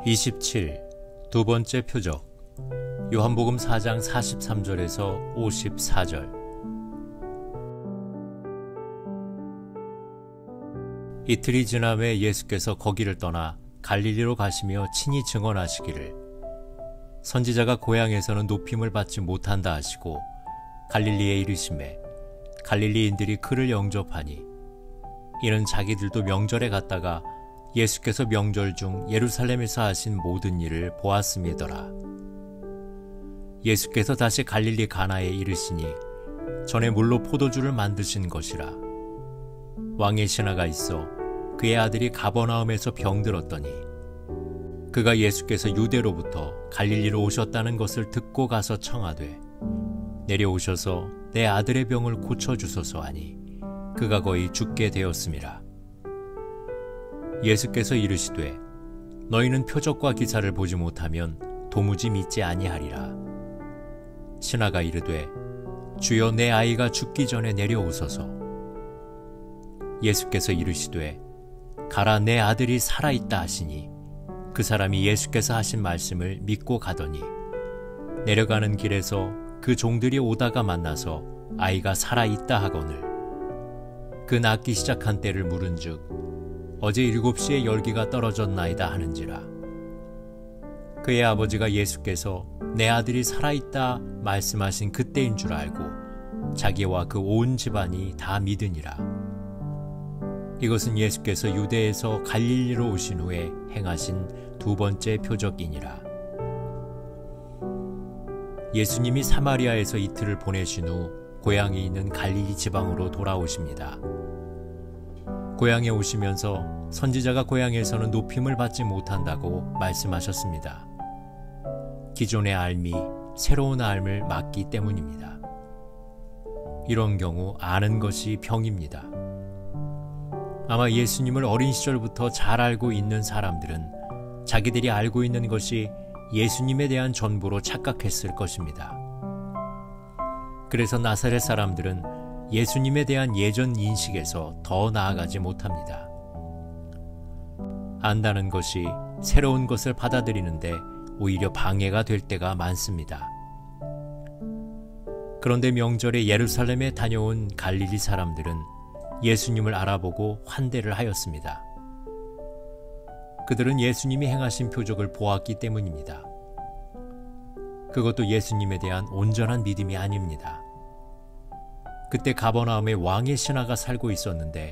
27. 두 번째 표적. 요한복음 4장 43절에서 54절. 이틀이 지남에 예수께서 거기를 떠나 갈릴리로 가시며 친히 증언하시기를 선지자가 고향에서는 높임을 받지 못한다 하시고 갈릴리에 이르시매 갈릴리인들이 그를 영접하니 이는 자기들도 명절에 갔다가 예수께서 명절 중 예루살렘에서 하신 모든 일을 보았음이더라. 예수께서 다시 갈릴리 가나에 이르시니 전에 물로 포도주를 만드신 것이라. 왕의 신하가 있어 그의 아들이 가버나움에서 병들었더니 그가 예수께서 유대로부터 갈릴리로 오셨다는 것을 듣고 가서 청하되 내려오셔서 내 아들의 병을 고쳐주소서 하니 그가 거의 죽게 되었음이라. 예수께서 이르시되 너희는 표적과 기사를 보지 못하면 도무지 믿지 아니하리라. 신하가 이르되 주여 내 아이가 죽기 전에 내려오소서. 예수께서 이르시되 가라 내 아들이 살아있다 하시니 그 사람이 예수께서 하신 말씀을 믿고 가더니 내려가는 길에서 그 종들이 오다가 만나서 아이가 살아있다 하거늘 그 낫기 시작한 때를 물은즉 어제 7시에 열기가 떨어졌나이다 하는지라. 그의 아버지가 예수께서 내 아들이 살아있다 말씀하신 그때인 줄 알고 자기와 그 온 집안이 다 믿으니라. 이것은 예수께서 유대에서 갈릴리로 오신 후에 행하신 두 번째 표적이니라. 예수님이 사마리아에서 이틀을 보내신 후 고향이 있는 갈릴리 지방으로 돌아오십니다. 고향에 오시면서 선지자가 고향에서는 높임을 받지 못한다고 말씀하셨습니다. 기존의 삶이 새로운 삶을 맞기 때문입니다. 이런 경우 아는 것이 병입니다. 아마 예수님을 어린 시절부터 잘 알고 있는 사람들은 자기들이 알고 있는 것이 예수님에 대한 전부로 착각했을 것입니다. 그래서 나사렛 사람들은 예수님에 대한 예전 인식에서 더 나아가지 못합니다. 안다는 것이 새로운 것을 받아들이는데 오히려 방해가 될 때가 많습니다. 그런데 명절에 예루살렘에 다녀온 갈릴리 사람들은 예수님을 알아보고 환대를 하였습니다. 그들은 예수님이 행하신 표적을 보았기 때문입니다. 그것도 예수님에 대한 온전한 믿음이 아닙니다. 그때 가버나움에 왕의 신하가 살고 있었는데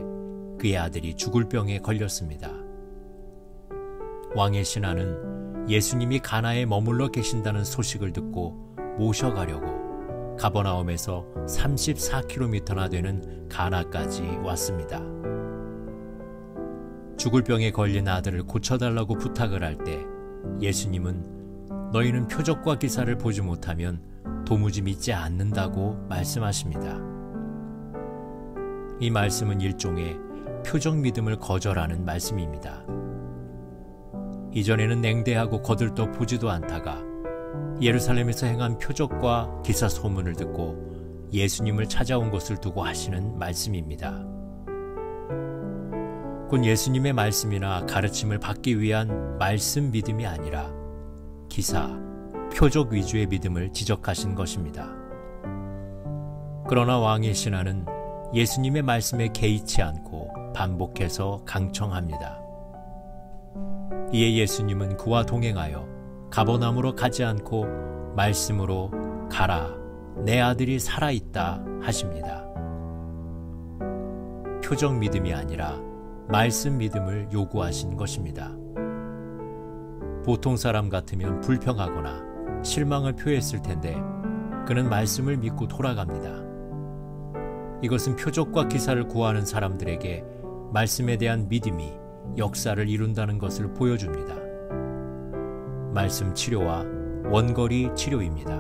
그의 아들이 죽을 병에 걸렸습니다. 왕의 신하는 예수님이 가나에 머물러 계신다는 소식을 듣고 모셔가려고 가버나움에서 34km나 되는 가나까지 왔습니다. 죽을 병에 걸린 아들을 고쳐달라고 부탁을 할 때 예수님은 너희는 표적과 기사를 보지 못하면 도무지 믿지 않는다고 말씀하십니다. 이 말씀은 일종의 표적 믿음을 거절하는 말씀입니다. 이전에는 냉대하고 거들떠 보지도 않다가 예루살렘에서 행한 표적과 기사 소문을 듣고 예수님을 찾아온 것을 두고 하시는 말씀입니다. 곧 예수님의 말씀이나 가르침을 받기 위한 말씀 믿음이 아니라 기사, 표적 위주의 믿음을 지적하신 것입니다. 그러나 왕의 신하는 예수님의 말씀에 개의치 않고 반복해서 강청합니다. 이에 예수님은 그와 동행하여 가버나움으로 가지 않고 말씀으로 가라, 내 아들이 살아있다 하십니다. 표적 믿음이 아니라 말씀 믿음을 요구하신 것입니다. 보통 사람 같으면 불평하거나 실망을 표했을 텐데 그는 말씀을 믿고 돌아갑니다. 이것은 표적과 기사를 구하는 사람들에게 말씀에 대한 믿음이 역사를 이룬다는 것을 보여줍니다. 말씀 치료와 원거리 치료입니다.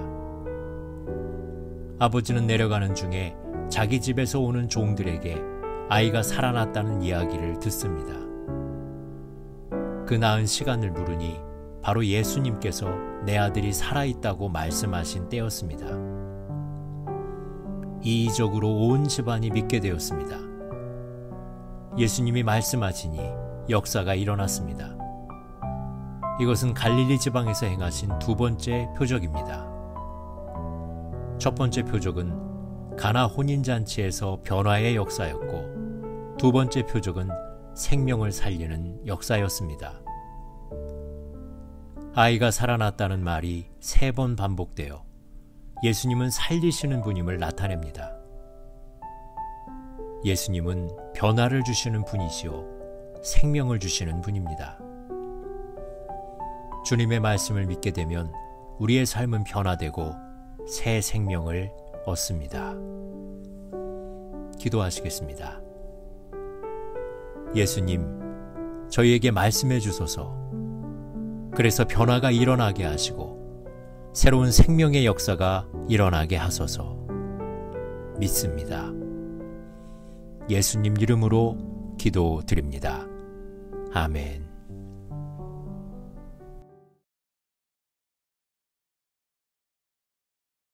아버지는 내려가는 중에 자기 집에서 오는 종들에게 아이가 살아났다는 이야기를 듣습니다. 그 나은 시간을 물으니 바로 예수님께서 내 아들이 살아있다고 말씀하신 때였습니다. 이의적으로 온 집안이 믿게 되었습니다. 예수님이 말씀하시니 역사가 일어났습니다. 이것은 갈릴리 지방에서 행하신 두 번째 표적입니다. 첫 번째 표적은 가나 혼인잔치에서 변화의 역사였고, 두 번째 표적은 생명을 살리는 역사였습니다. 아이가 살아났다는 말이 3번 반복되어 예수님은 살리시는 분임을 나타냅니다. 예수님은 변화를 주시는 분이시오 생명을 주시는 분입니다. 주님의 말씀을 믿게 되면 우리의 삶은 변화되고 새 생명을 얻습니다. 기도하시겠습니다. 예수님, 저희에게 말씀해 주소서. 그래서 변화가 일어나게 하시고 새로운 생명의 역사가 일어나게 하소서. 믿습니다. 예수님 이름으로 기도드립니다. 아멘.